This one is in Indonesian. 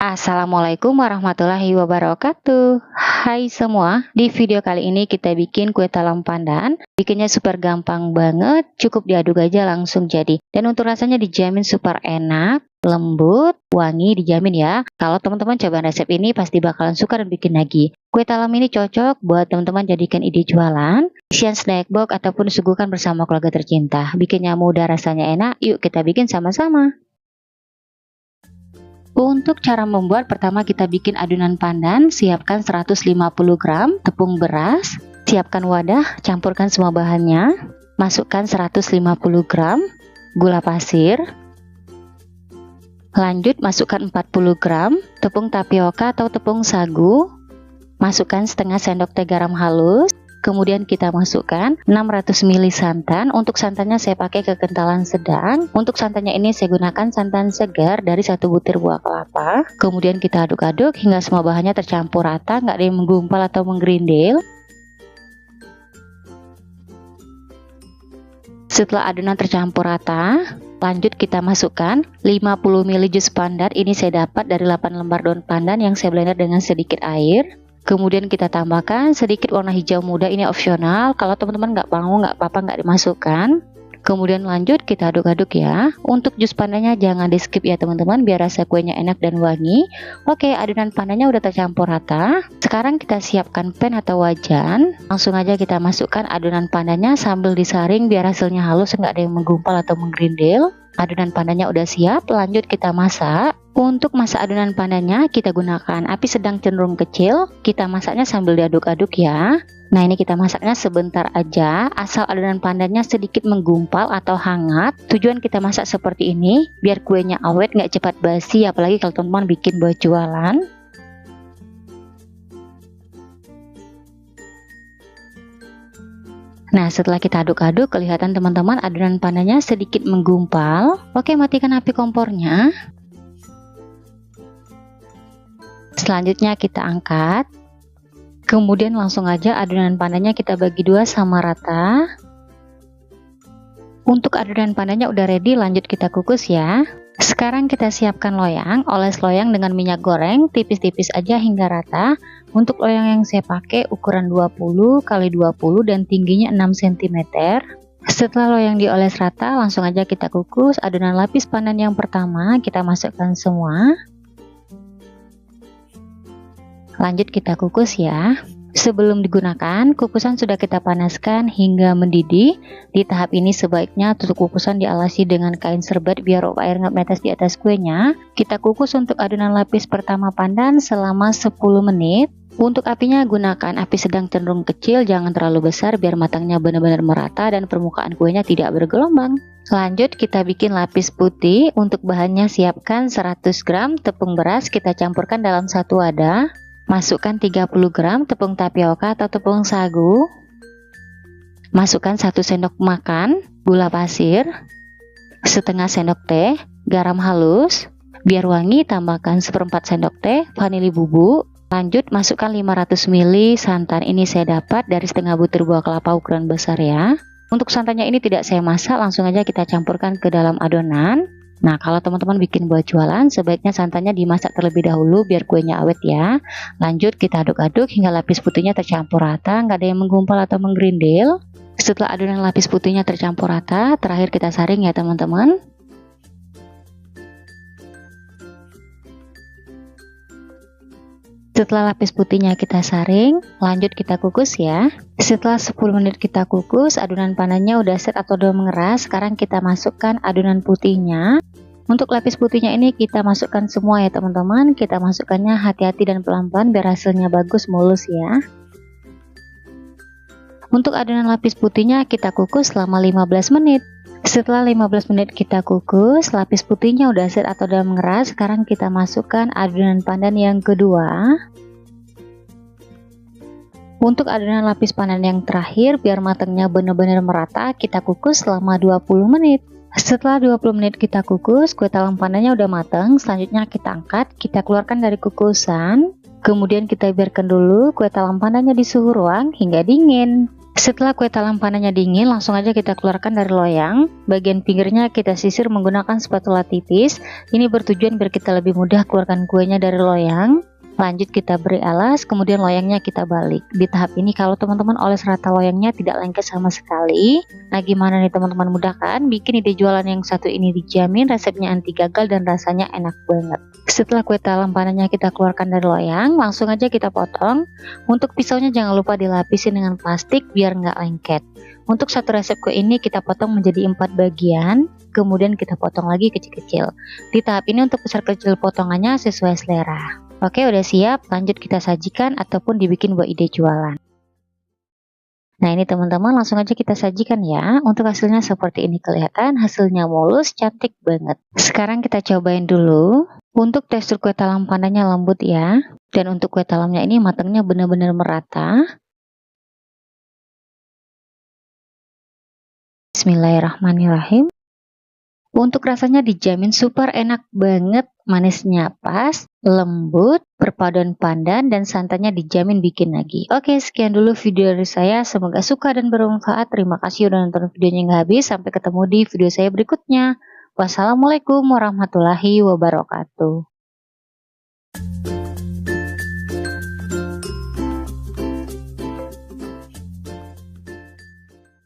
Assalamualaikum warahmatullahi wabarakatuh. Hai semua, di video kali ini kita bikin kue talam pandan. Bikinnya super gampang banget, cukup diaduk aja langsung jadi. Dan untuk rasanya dijamin super enak, lembut, wangi dijamin ya. Kalau teman-teman coba resep ini pasti bakalan suka dan bikin lagi. Kue talam ini cocok buat teman-teman jadikan ide jualan, isian snack box ataupun suguhkan bersama keluarga tercinta. Bikinnya mudah, rasanya enak, yuk kita bikin sama-sama. Untuk cara membuat, pertama kita bikin adonan pandan. Siapkan 150 gram tepung beras. Siapkan wadah, campurkan semua bahannya. Masukkan 150 gram gula pasir. Lanjut masukkan 40 gram tepung tapioka atau tepung sagu. Masukkan setengah sendok teh garam halus. Kemudian kita masukkan 600 ml santan. Untuk santannya saya pakai kekentalan sedang. Untuk santannya ini saya gunakan santan segar dari 1 butir buah kelapa. Kemudian kita aduk-aduk hingga semua bahannya tercampur rata, nggak ada yang menggumpal atau menggerindil. Setelah adonan tercampur rata, lanjut kita masukkan 50 ml jus pandan. Ini saya dapat dari 8 lembar daun pandan yang saya blender dengan sedikit air. Kemudian kita tambahkan sedikit warna hijau muda, ini opsional. Kalau teman-teman nggak mau, nggak apa-apa, nggak dimasukkan. Kemudian lanjut kita aduk-aduk ya. Untuk jus pandannya jangan di skip ya teman-teman, biar rasa kuenya enak dan wangi. Oke, adonan pandannya udah tercampur rata. Sekarang kita siapkan pan atau wajan. Langsung aja kita masukkan adonan pandannya sambil disaring biar hasilnya halus, nggak ada yang menggumpal atau menggerindil. Adonan pandannya udah siap, lanjut kita masak. Untuk masak adonan pandannya kita gunakan api sedang cenderung kecil. Kita masaknya sambil diaduk-aduk ya. Nah, ini kita masaknya sebentar aja, asal adonan pandannya sedikit menggumpal atau hangat. Tujuan kita masak seperti ini biar kuenya awet, nggak cepat basi, apalagi kalau teman-teman bikin buat jualan. Nah, setelah kita aduk-aduk, kelihatan teman-teman adonan pandannya sedikit menggumpal. Oke, matikan api kompornya. Selanjutnya kita angkat. Kemudian langsung aja adonan pandannya kita bagi dua sama rata. Untuk adonan pandannya udah ready, lanjut kita kukus ya. Sekarang kita siapkan loyang. Oles loyang dengan minyak goreng tipis-tipis aja hingga rata. Untuk loyang yang saya pakai ukuran 20 x 20 dan tingginya 6 cm. Setelah loyang dioles rata, langsung aja kita kukus. Adonan lapis pandan yang pertama kita masukkan semua. Lanjut kita kukus ya. Sebelum digunakan, kukusan sudah kita panaskan hingga mendidih. Di tahap ini sebaiknya tutup kukusan dialasi dengan kain serbet biar uap air nggak menetes di atas kuenya. Kita kukus untuk adonan lapis pertama pandan selama 10 menit. Untuk apinya gunakan api sedang cenderung kecil, jangan terlalu besar biar matangnya benar-benar merata dan permukaan kuenya tidak bergelombang. Lanjut kita bikin lapis putih. Untuk bahannya siapkan 100 gram tepung beras, kita campurkan dalam satu wadah. Masukkan 30 gram tepung tapioka atau tepung sagu. Masukkan 1 sendok makan gula pasir, setengah sendok teh garam halus. Biar wangi tambahkan 1/4 sendok teh vanili bubuk. Lanjut masukkan 500 ml santan. Ini saya dapat dari setengah butir buah kelapa ukuran besar ya. Untuk santannya ini tidak saya masak, langsung aja kita campurkan ke dalam adonan. Nah, kalau teman-teman bikin buat jualan, sebaiknya santannya dimasak terlebih dahulu biar kuenya awet ya. Lanjut kita aduk-aduk hingga lapis putihnya tercampur rata, nggak ada yang menggumpal atau menggerindil. Setelah adonan lapis putihnya tercampur rata, terakhir kita saring ya teman-teman. Setelah lapis putihnya kita saring, lanjut kita kukus ya. Setelah 10 menit kita kukus, adonan pandannya udah set atau udah mengeras. Sekarang kita masukkan adonan putihnya. Untuk lapis putihnya ini kita masukkan semua ya teman-teman. Kita masukkannya hati-hati dan pelan-pelan biar hasilnya bagus mulus ya. Untuk adonan lapis putihnya kita kukus selama 15 menit. Setelah 15 menit kita kukus, lapis putihnya udah set atau udah mengeras. Sekarang kita masukkan adonan pandan yang kedua. Untuk adonan lapis pandan yang terakhir, biar matangnya benar-benar merata, kita kukus selama 20 menit. Setelah 20 menit kita kukus, kue talam pandannya udah matang. Selanjutnya kita angkat, kita keluarkan dari kukusan. Kemudian kita biarkan dulu kue talam pandannya di suhu ruang hingga dingin. Setelah kue talam panahnya dingin, langsung aja kita keluarkan dari loyang. Bagian pinggirnya kita sisir menggunakan spatula tipis. Ini bertujuan biar kita lebih mudah keluarkan kuenya dari loyang. Lanjut kita beri alas, kemudian loyangnya kita balik. Di tahap ini kalau teman-teman oles rata loyangnya tidak lengket sama sekali. Nah gimana nih teman-teman, mudah kan? Bikin ide jualan yang satu ini dijamin resepnya anti gagal dan rasanya enak banget. Setelah kue talam panahnya kita keluarkan dari loyang, langsung aja kita potong. Untuk pisaunya jangan lupa dilapisin dengan plastik biar nggak lengket. Untuk satu resep kue ini kita potong menjadi 4 bagian, kemudian kita potong lagi kecil-kecil. Di tahap ini untuk besar kecil potongannya sesuai selera. Oke, udah siap, lanjut kita sajikan ataupun dibikin buat ide jualan. Nah ini teman-teman, langsung aja kita sajikan ya. Untuk hasilnya seperti ini, kelihatan hasilnya mulus, cantik banget. Sekarang kita cobain dulu. Untuk tekstur kue talam panahnya lembut ya. Dan untuk kue talamnya ini matangnya benar-benar merata. Bismillahirrahmanirrahim. Untuk rasanya dijamin super enak banget, manisnya pas, lembut, berpaduan pandan, dan santannya dijamin bikin lagi. Oke, sekian dulu video dari saya, semoga suka dan bermanfaat. Terima kasih udah nonton videonya hingga habis, sampai ketemu di video saya berikutnya. Wassalamualaikum warahmatullahi wabarakatuh.